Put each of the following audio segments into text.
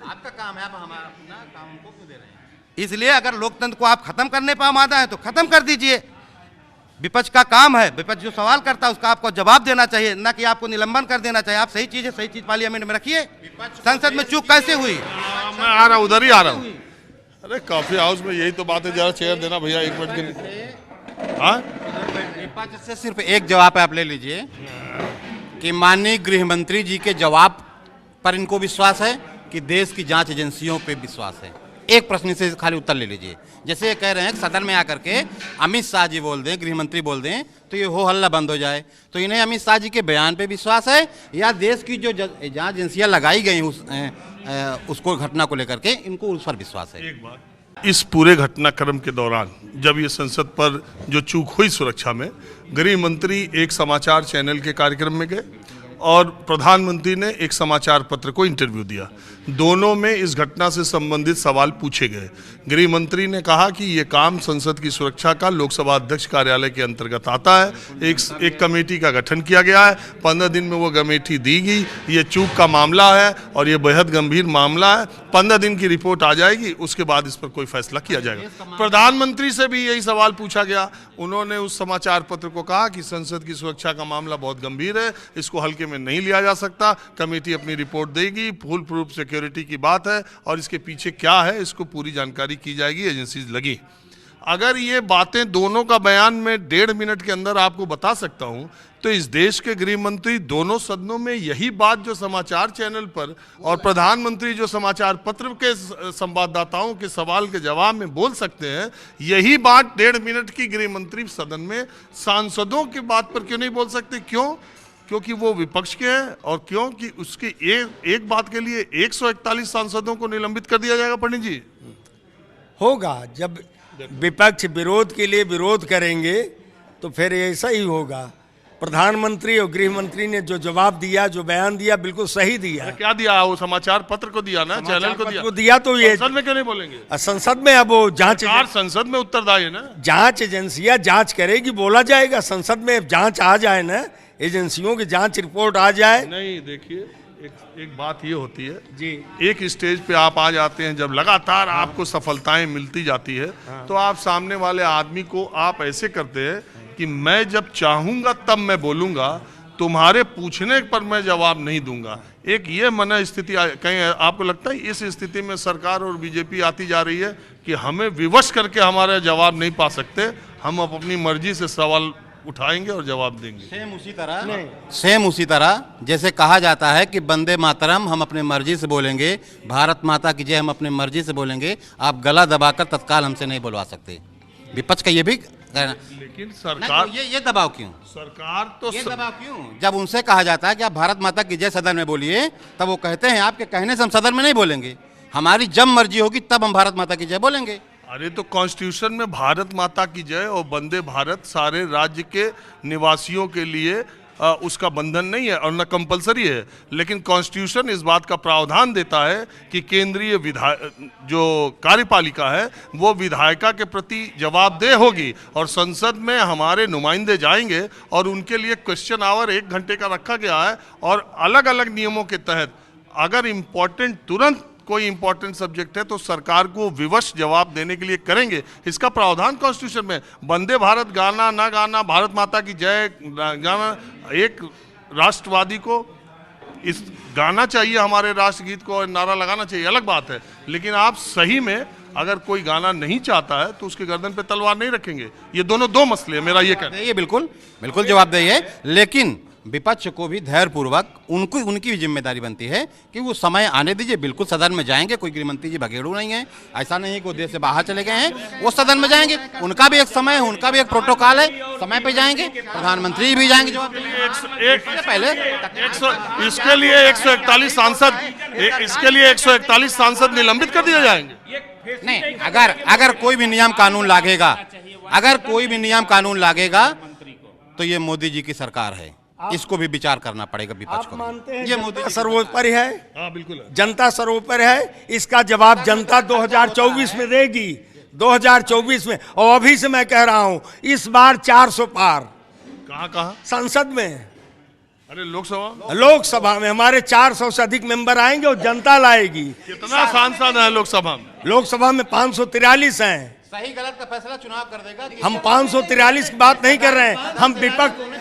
आपका काम है, आप हमारा अपना काम हमको क्यों दे रहे हैं? इसलिए अगर लोकतंत्र को आप खत्म करने पर आमादा है तो खत्म कर दीजिए। विपक्ष का काम है, विपक्ष जो सवाल करता है उसका आपको जवाब देना चाहिए, ना कि आपको निलंबन कर देना चाहिए। आप सही चीज है, सही चीज पार्लियामेंट में रखिए। संसद में चूक कैसे हुई? मैं आ रहा हूँ, उधर ही आ रहा हूँ। अरे कॉफी हाउस में यही तो बात है, जरा चेयर देना भैया 1 मिनट के लिए। हाँ, विपक्ष से सिर्फ एक जवाब आप ले लीजिए कि माननीय गृह मंत्री जी के जवाब पर इनको विश्वास है कि देश की जांच एजेंसियों पे विश्वास है। एक प्रश्न से खाली उत्तर ले लीजिए। जैसे ये कह रहे हैं सदन में आकर के अमित शाह जी बोल दें, गृह मंत्री बोल दें तो ये हो हल्ला बंद हो जाए, तो इन्हें अमित शाह जी के बयान पे विश्वास है या देश की जो जांच एजेंसियां लगाई गई उसको घटना को लेकर के इनको उस पर विश्वास है? एक बात, इस पूरे घटनाक्रम के दौरान जब ये संसद पर जो चूक हुई सुरक्षा में, गृह मंत्री एक समाचार चैनल के कार्यक्रम में गए और प्रधानमंत्री ने एक समाचार पत्र को इंटरव्यू दिया। दोनों में इस घटना से संबंधित सवाल पूछे गए। गृह मंत्री ने कहा कि ये काम संसद की सुरक्षा का लोकसभा अध्यक्ष कार्यालय के अंतर्गत आता है। एक कमेटी का गठन किया गया है, 15 दिन में वो कमेटी दी गई। ये चूक का मामला है और ये बेहद गंभीर मामला है। 15 दिन की रिपोर्ट आ जाएगी, उसके बाद इस पर कोई फैसला किया जाएगा। प्रधानमंत्री से भी यही सवाल पूछा गया। उन्होंने उस समाचार पत्र को कहा कि संसद की सुरक्षा का मामला बहुत गंभीर है, इसको हल्के में नहीं लिया जा सकता। कमेटी अपनी रिपोर्ट देगी, फुल प्रूफ सिक्योरिटी की बात है और इसके पीछे क्या है इसको पूरी जानकारी की जाएगी, एजेंसीज लगी। अगर ये बातें दोनों का बयान में 1.5 मिनट के अंदर आपको बता सकता हूं, तो इस देश के गृह मंत्री दोनों सदनों में यही बात जो समाचार चैनल पर और प्रधानमंत्री जो समाचार पत्र के संवाददाताओं के सवाल के जवाब में बोल सकते हैं, यही बात 1.5 मिनट की गृह मंत्री सदन में सांसदों की बात पर क्यों नहीं बोल सकते? क्यों? क्योंकि वो विपक्ष के हैं और क्योंकि उसकी एक बात के लिए 141 सांसदों को निलंबित कर दिया जाएगा। पंडित जी, होगा जब विपक्ष विरोध के लिए विरोध करेंगे तो फिर ऐसा ही होगा। प्रधानमंत्री और गृह मंत्री ने जो जवाब दिया, जो बयान दिया, बिल्कुल सही दिया। क्या दिया? वो समाचार पत्र को दिया ना, चैनल को दिया तो ये संसद में क्यों नहीं बोलेंगे? संसद में अब वो जांच, संसद में उत्तरदायी है ना, जांच एजेंसियां जांच करेगी, बोला जाएगा। संसद में जांच आ जाए ना, एजेंसियों की जांच रिपोर्ट आ जाए। नहीं, देखिए एक बात ये होती है जी, एक स्टेज पे आप आ जाते हैं जब लगातार आपको सफलताएं मिलती जाती है, तो आप सामने वाले आदमी को आप ऐसे करते हैं कि मैं जब चाहूंगा तब मैं बोलूंगा, तुम्हारे पूछने पर मैं जवाब नहीं दूंगा। एक ये मन स्थिति कहीं आपको लगता है इस स्थिति में सरकार और बीजेपी आती जा रही है कि हमें विवश करके हमारा जवाब नहीं पा सकते, हम अपनी मर्जी से सवाल उठाएंगे और जवाब देंगे। सेम उसी तरह जैसे कहा जाता है कि वंदे मातरम हम अपने मर्जी से बोलेंगे, भारत माता की जय हम अपने मर्जी से बोलेंगे, आप गला दबाकर तत्काल हमसे नहीं बुलवा सकते। विपक्ष का ये भी कहना, लेकिन सरकार ये दबाव क्यों? सरकार तो ये दबाव क्यों? जब उनसे कहा जाता है कि आप भारत माता की जय सदन में बोलिए, तब वो कहते हैं आपके कहने से हम सदन में नहीं बोलेंगे, हमारी जब मर्जी होगी तब हम भारत माता की जय बोलेंगे। अरे तो कॉन्स्टिट्यूशन में भारत माता की जय और वंदे भारत सारे राज्य के निवासियों के लिए उसका बंधन नहीं है और न कंपलसरी है, लेकिन कॉन्स्टिट्यूशन इस बात का प्रावधान देता है कि केंद्रीय जो कार्यपालिका है वो विधायिका के प्रति जवाबदेह होगी और संसद में हमारे नुमाइंदे जाएंगे और उनके लिए क्वेश्चन आवर 1 घंटे का रखा गया है और अलग अलग नियमों के तहत अगर इम्पोर्टेंट तुरंत कोई इंपॉर्टेंट सब्जेक्ट है तो सरकार को विवश जवाब देने के लिए करेंगे। इसका प्रावधान कॉन्स्टिट्यूशन में, वंदे भारत गाना ना गाना, भारत माता की जय गाना, एक राष्ट्रवादी को इस गाना चाहिए, हमारे राष्ट्रगीत को नारा लगाना चाहिए, अलग बात है, लेकिन आप सही में अगर कोई गाना नहीं चाहता है तो उसके गर्दन पे तलवार नहीं रखेंगे। ये दोनों दो मसले हैं, मेरा ये कहना है। ये बिल्कुल जवाबदेही है, लेकिन विपक्ष को भी धैर्य पूर्वक उनकी भी जिम्मेदारी बनती है कि वो समय आने दीजिए। बिल्कुल सदन में जाएंगे, कोई गृहमंत्री जी भगेड़ू नहीं है, ऐसा नहीं है कि वो देश से बाहर चले गए हैं, वो सदन में जाएंगे, उनका भी एक समय है, उनका भी एक प्रोटोकॉल है, समय पे जाएंगे, प्रधानमंत्री भी जाएंगे जवाब पहले। इसके लिए 141 सांसद निलंबित कर दिए जाएंगे। नहीं, अगर कोई भी नियम कानून लागेगा, तो ये मोदी जी की सरकार है, इसको भी विचार करना पड़ेगा विपक्ष को। मानते हैं ये मोदी सर्वोपरि है? हाँ बिल्कुल, जनता सर्वोपरि है। इसका जवाब जनता 2024 में देगी, 2024 में। और अभी से मैं कह रहा हूं, इस बार 400 पार। कहाँ? संसद में अरे लोकसभा लोकसभा में हमारे 400 से अधिक मेंबर आएंगे और जनता लाएगी। कितना सांसद है लोकसभा में? लोकसभा में 543 हैं। सही गलत का फैसला चुनाव कर देगा कि हम 543 की बात नहीं कर रहे हैं,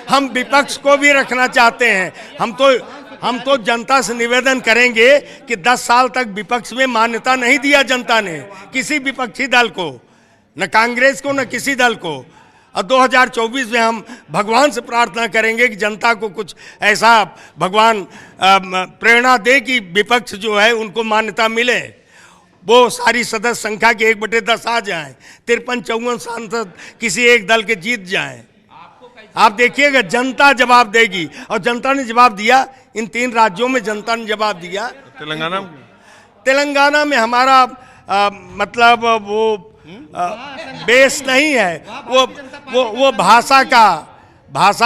हम विपक्ष को भी रखना चाहते हैं। हम तो जनता से निवेदन करेंगे कि 10 साल तक विपक्ष में मान्यता नहीं दिया जनता ने किसी विपक्षी दल को, न कांग्रेस को न किसी दल को। और 2024 में हम भगवान से प्रार्थना करेंगे कि जनता को कुछ ऐसा भगवान प्रेरणा दे कि विपक्ष जो है उनको मान्यता मिले, वो सारी सदस्य संख्या के 1/10 आ जाए, 53-54 सांसद किसी एक दल के जीत जाएं। आप देखिएगा जनता जवाब देगी, और जनता ने जवाब दिया। इन 3 राज्यों में जनता ने जवाब दिया। तेलंगाना में हमारा मतलब वो बेस नहीं है, वो भाषा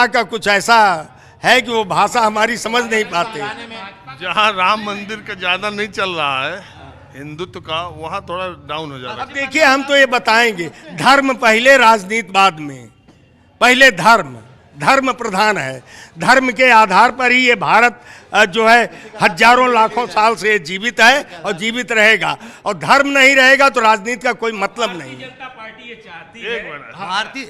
का कुछ ऐसा है कि वो भाषा हमारी समझ नहीं पाते। जहाँ राम मंदिर का ज्यादा नहीं चल रहा है हिंदुत्व का, वहाँ थोड़ा डाउन हो जा रहा है। अब देखिए हम तो ये बताएंगे, धर्म पहले राजनीति बाद में। पहले धर्म प्रधान है। धर्म के आधार पर ही ये भारत जो है हजारों लाखों साल से जीवित है और जीवित रहेगा। और धर्म नहीं रहेगा तो राजनीति का कोई मतलब नहीं है। भारतीय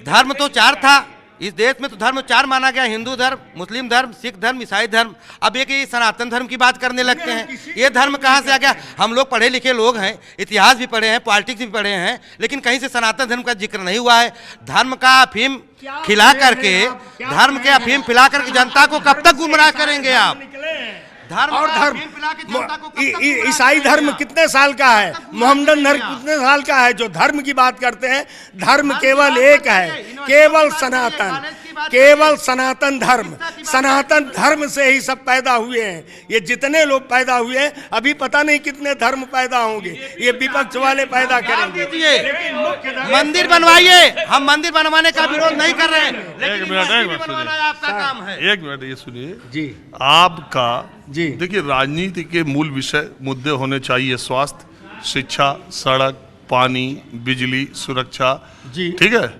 धर्म तो 4 था इस देश में, तो धर्म 4 माना गया, हिंदू धर्म, मुस्लिम धर्म, सिख धर्म, ईसाई धर्म। अब एक ये सनातन धर्म की बात करने लगते हैं। ये धर्म कहाँ से आ गया? हम लोग पढ़े लिखे लोग हैं, इतिहास भी पढ़े हैं, पॉलिटिक्स भी पढ़े हैं, लेकिन कहीं से सनातन धर्म का जिक्र नहीं हुआ है। धर्म का अफीम खिला करके जनता को कब तक गुमराह करेंगे आप? धर्म ईसाई धर्म कितने साल का है? मोहम्मदन धर्म कितने साल का है? जो धर्म की बात करते हैं, धर्म केवल एक है, केवल सनातन धर्म। सनातन धर्म से ही सब पैदा हुए हैं। ये जितने लोग पैदा हुए हैं, अभी पता नहीं कितने धर्म पैदा होंगे, ये विपक्ष वाले पैदा करेंगे। मंदिर बनवाइए, हम मंदिर बनवाने का विरोध नहीं कर रहे हैं, लेकिन आपका काम है। 1 मिनट ये सुनिए जी, आपका जी। देखिए, राजनीति के मूल विषय मुद्दे होने चाहिए स्वास्थ्य, शिक्षा, सड़क, पानी, बिजली, सुरक्षा, जी ठीक है।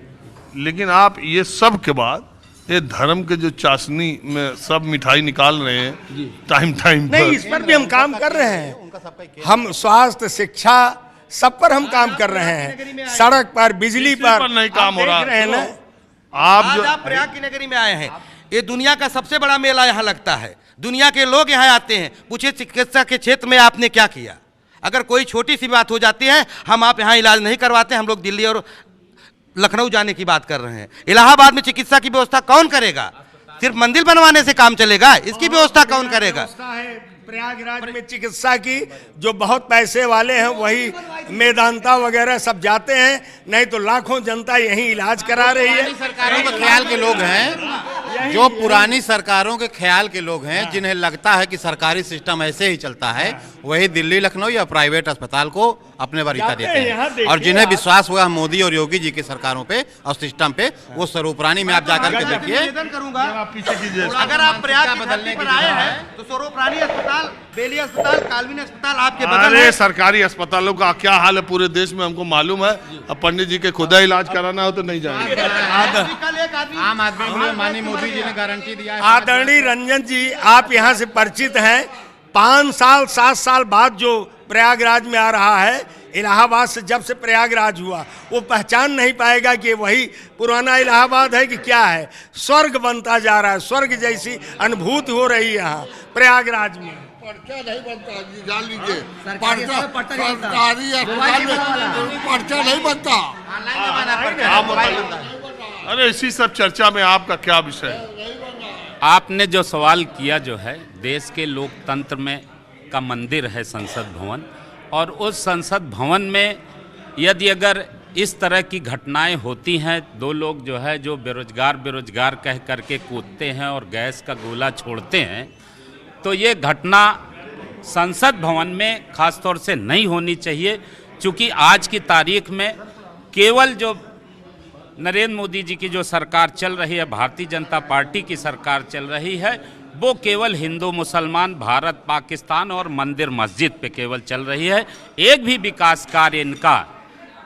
लेकिन आप ये सब के बाद ये धर्म के जो चाशनी में सब मिठाई निकाल रहे हैं टाइम पर। नहीं, इस पर भी हम काम कर रहे हैं। हम स्वास्थ्य, शिक्षा, सब पर हम काम कर रहे हैं। सड़क पर, बिजली पर नहीं काम हो रहा है ना। आज आप प्रयाग की नगरी में आए हैं, ये दुनिया का सबसे बड़ा मेला यहाँ लगता है। दुनिया के लोग यहाँ आते हैं। पूछिए चिकित्सा के क्षेत्र में आपने क्या किया? अगर कोई छोटी सी बात हो जाती है, आप यहाँ इलाज नहीं करवाते, हम लोग दिल्ली और लखनऊ जाने की बात कर रहे हैं। इलाहाबाद में चिकित्सा की व्यवस्था कौन करेगा? सिर्फ मंदिर बनवाने से काम चलेगा? इसकी व्यवस्था कौन करेगा? प्रयागराज में चिकित्सा की जो बहुत पैसे वाले हैं वही मेदांता वगैरह सब जाते हैं, नहीं तो लाखों जनता यही इलाज करा रही है। सरकारों के ख्याल के लोग हैं, जो पुरानी सरकारों के ख्याल के लोग हैं, जिन्हें लगता है कि सरकारी सिस्टम ऐसे ही चलता है, वही दिल्ली, लखनऊ या प्राइवेट अस्पताल को अपने वरीयता देते हैं। और जिन्हें विश्वास हुआ मोदी और योगी जी की सरकारों पे और सिस्टम पे, वो स्वरूपरानी में आप जाकर के देखिए। अगर आप प्रयाग बदलने पर आए हैं तो स्वरूपरानी अस्पताल, बेली अस्पताल, कालविन अस्पताल आपके बगल है। सरकारी अस्पतालों का क्या हाल है पूरे देश में हमको मालूम है। अब पंडित जी के खुदा इलाज कराना हो तो नहीं जाएंगे। आम आदमी के लिए माननीय मोदी जी ने गारंटी दिया है। आदरणीय रंजन जी, आप यहाँ से परिचित हैं। 5 साल 7 साल बाद जो प्रयागराज में आ रहा है, इलाहाबाद से जब से प्रयागराज हुआ, वो पहचान नहीं पाएगा कि वही पुराना इलाहाबाद है कि क्या है। स्वर्ग बनता जा रहा है, स्वर्ग जैसी अनुभूति हो रही है यहाँ प्रयागराज में। पर्चा नहीं बनता, जान लीजिए, सरकारी अस्पताल में पर्चा नहीं बनता। अरे इसी सब चर्चा में आपका क्या विषय है? आपने जो सवाल किया जो है, देश के लोकतंत्र में का मंदिर है संसद भवन, और उस संसद भवन में यदि अगर इस तरह की घटनाएं होती हैं, 2 लोग जो है जो बेरोजगार कह करके कूदते हैं और गैस का गोला छोड़ते हैं, तो ये घटना संसद भवन में खास तौर से नहीं होनी चाहिए। क्योंकि आज की तारीख में केवल जो नरेंद्र मोदी जी की जो सरकार चल रही है, भारतीय जनता पार्टी की सरकार चल रही है, वो केवल हिंदू मुसलमान, भारत पाकिस्तान और मंदिर मस्जिद पे केवल चल रही है। एक भी विकास कार्य इनका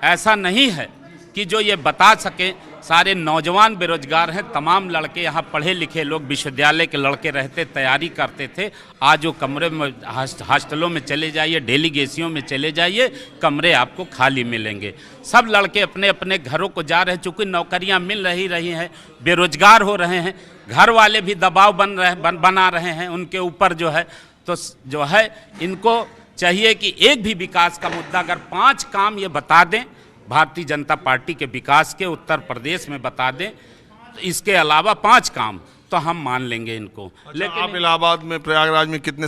ऐसा नहीं है कि जो ये बता सकें। सारे नौजवान बेरोजगार हैं। तमाम लड़के यहाँ पढ़े लिखे लोग, विश्वविद्यालय के लड़के रहते, तैयारी करते थे। आज वो कमरे में, हॉस्टलों में चले जाइए, डेलीगेसियों में चले जाइए, कमरे आपको खाली मिलेंगे। सब लड़के अपने अपने घरों को जा रहे हैं, चूँकि नौकरियाँ मिल रही हैं, बेरोजगार हो रहे हैं। घर वाले भी दबाव बना रहे हैं उनके ऊपर जो है। तो जो है इनको चाहिए कि एक भी विकास का मुद्दा, अगर 5 काम ये बता दें भारतीय जनता पार्टी के विकास के, उत्तर प्रदेश में बता दें, तो इसके अलावा 5 काम तो हम मान लेंगे इनको। लेकिन आप इलाहाबाद में, प्रयागराज में कितने